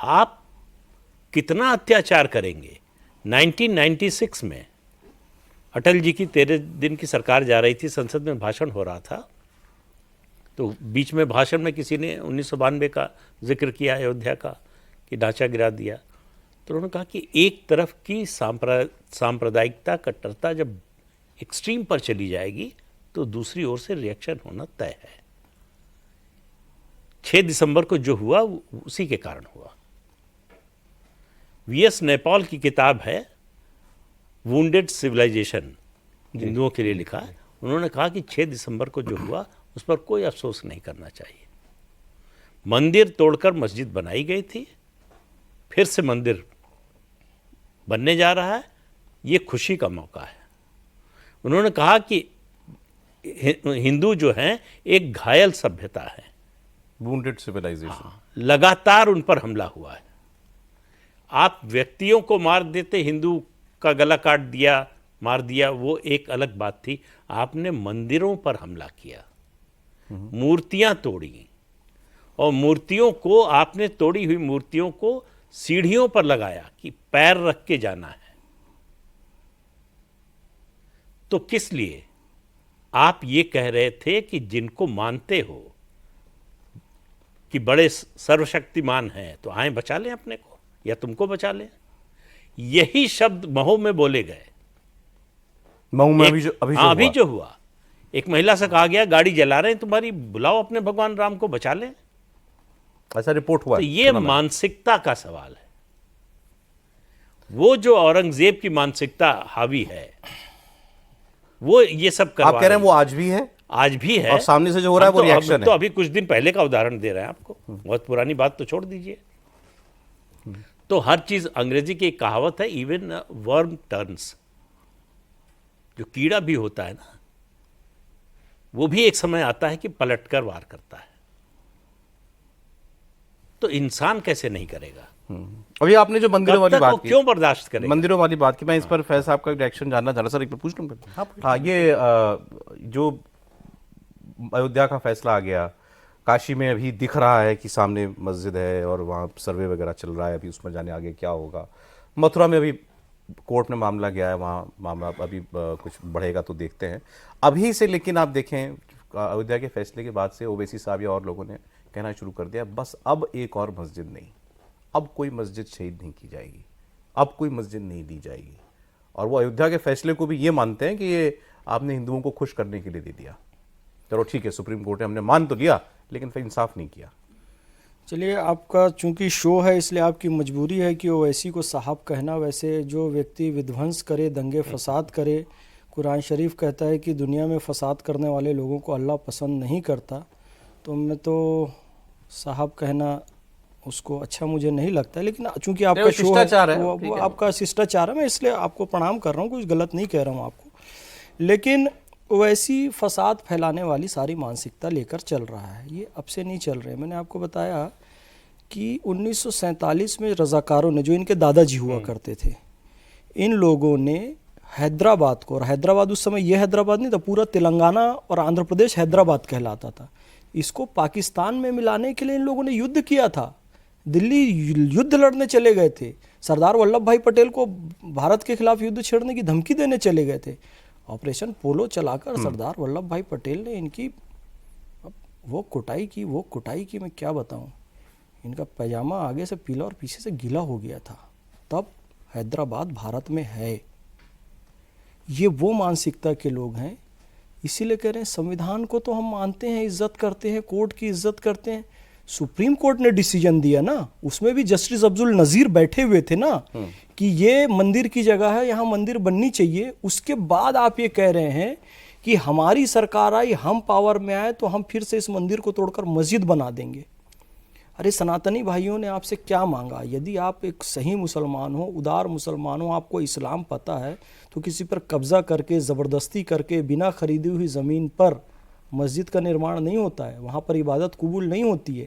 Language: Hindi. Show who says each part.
Speaker 1: आप कितना अत्याचार करेंगे। 1996 में अटल जी की 13 दिन की सरकार जा रही थी, संसद में भाषण हो रहा था, तो बीच में भाषण में किसी ने 1992 का जिक्र किया, अयोध्या का, कि ढांचा गिरा दिया। तो उन्होंने कहा कि एक तरफ की सांप्रदायिकता, कट्टरता जब एक्सट्रीम पर चली जाएगी तो दूसरी ओर से रिएक्शन होना तय है। 6 दिसंबर को जो हुआ उसी के कारण हुआ। वीएस नैपॉल की किताब है वुंडेड सिविलाइजेशन, हिंदुओं के लिए लिखा है। उन्होंने कहा कि 6 दिसंबर को जो हुआ उस पर कोई अफसोस नहीं करना चाहिए। मंदिर तोड़कर मस्जिद बनाई गई थी, फिर से मंदिर बनने जा रहा है, ये खुशी का मौका है। उन्होंने कहा कि हिंदू जो हैं एक घायल सभ्यता है,
Speaker 2: वुंडेड सिविलाइजेशन,
Speaker 1: लगातार उन पर हमला हुआ है। आप व्यक्तियों को मार देते, हिंदू का गला काट दिया, मार दिया, वो एक अलग बात थी। आपने मंदिरों पर हमला किया, मूर्तियां तोड़ी, और मूर्तियों को, आपने तोड़ी हुई मूर्तियों को सीढ़ियों पर लगाया कि पैर रख के जाना है। तो किस लिए? आप ये कह रहे थे कि जिनको मानते हो कि बड़े सर्वशक्तिमान हैं तो आए बचा लें अपने को, या तुमको बचा लें। यही शब्द मऊ में बोले गए।
Speaker 2: मऊ में अभी
Speaker 1: जो हुआ, एक महिला से कहा गया गाड़ी जला रहे हैं तुम्हारी, बुलाओ अपने भगवान राम को, बचा लें।
Speaker 2: ऐसा रिपोर्ट हुआ।
Speaker 1: तो ये मानसिकता का सवाल है। वो जो औरंगजेब की मानसिकता हावी है, वो ये सब करवा
Speaker 2: आप कह रहे हैं वो आज भी है?
Speaker 1: आज भी है,
Speaker 2: और सामने से जो हो रहा है वो रिएक्शन है।
Speaker 1: तो अभी कुछ दिन पहले का उदाहरण दे रहे हैं आपको, बहुत पुरानी बात तो छोड़ दीजिए। तो हर चीज, अंग्रेजी की एक कहावत है, इवन वर्म टर्न्स, जो कीड़ा भी होता है ना, वो भी एक समय आता है कि पलटकर वार करता है। तो इंसान कैसे नहीं करेगा?
Speaker 2: अभी आपने जो मंदिरों वाली बात की,
Speaker 1: क्यों बर्दाश्त करेगा?
Speaker 2: मंदिरों वाली बात की, मैं इस पर फैज साहब का रिएक्शन जानना चाह रहा। सर एक बार पूछ लूँ? हाँ, ये जो अयोध्या का फैसला आ गया, काशी में अभी दिख रहा है कि सामने मस्जिद है और वहाँ सर्वे वगैरह चल रहा है, अभी उसमें जाने आगे क्या होगा। मथुरा में अभी कोर्ट में मामला गया है, वहाँ मामला अभी कुछ बढ़ेगा तो देखते हैं अभी से। लेकिन आप देखें, अयोध्या के फैसले के बाद से ओवैसी साहब या और लोगों ने कहना शुरू कर दिया, बस अब एक और मस्जिद नहीं, अब कोई मस्जिद शहीद नहीं की जाएगी, अब कोई मस्जिद नहीं दी जाएगी। और वो अयोध्या के फैसले को भी ये मानते हैं कि ये आपने हिंदुओं को खुश करने के लिए दे दिया। चलो ठीक है, सुप्रीम कोर्ट ने, हमने मान तो लिया, लेकिन फिर इंसाफ नहीं किया।
Speaker 3: चलिए, आपका चूंकि शो है इसलिए आपकी मजबूरी है कि ओवैसी को साहब कहना। वैसे जो व्यक्ति विध्वंस करे, दंगे फसाद करे, कुरान शरीफ कहता है कि दुनिया में फसाद करने वाले लोगों को अल्लाह पसंद नहीं करता, तो मैं तो साहब कहना उसको अच्छा मुझे नहीं लगता है। लेकिन चूंकि आपका शो है, वो आपका शिष्टाचार है, मैं इसलिए आपको प्रणाम कर रहा हूँ, कुछ गलत नहीं कह रहा हूँ आपको। लेकिन वैसी फसाद फैलाने वाली सारी मानसिकता लेकर चल रहा है, ये अब से नहीं चल रहे। मैंने आपको बताया कि 1947 में रज़ाकारों ने, जो इनके दादाजी हुआ करते थे, इन लोगों ने हैदराबाद को, और हैदराबाद उस समय ये हैदराबाद नहीं था, पूरा तेलंगाना और आंध्र प्रदेश हैदराबाद कहलाता था, इसको पाकिस्तान में मिलाने के लिए इन लोगों ने युद्ध किया था। दिल्ली युद्ध लड़ने चले गए थे, सरदार वल्लभ भाई पटेल को भारत के खिलाफ युद्ध छेड़ने की धमकी देने चले गए थे। ऑपरेशन पोलो चलाकर सरदार वल्लभ भाई पटेल ने इनकी वो कुटाई की मैं क्या बताऊं। इनका पैजामा आगे से पीला और पीछे से गीला हो गया था। तब हैदराबाद भारत में है। ये वो मानसिकता के लोग हैं, इसीलिए कह रहे हैं संविधान को तो हम मानते हैं, इज्जत करते हैं, कोर्ट की इज्जत करते हैं। सुप्रीम कोर्ट ने डिसीजन दिया ना, उसमें भी जस्टिस अब्दुल नजीर बैठे हुए थे ना, कि ये मंदिर की जगह है, यहाँ मंदिर बननी चाहिए। उसके बाद आप ये कह रहे हैं कि हमारी सरकार आई, हम पावर में आए तो हम फिर से इस मंदिर को तोड़कर मस्जिद बना देंगे। अरे सनातनी भाइयों ने आपसे क्या मांगा? यदि आप एक सही मुसलमान हो, उदार मुसलमान हो, आपको इस्लाम पता है, तो किसी पर कब्जा करके, ज़बरदस्ती करके, बिना खरीदी हुई ज़मीन पर मस्जिद का निर्माण नहीं होता है, वहाँ पर इबादत कबूल नहीं होती है।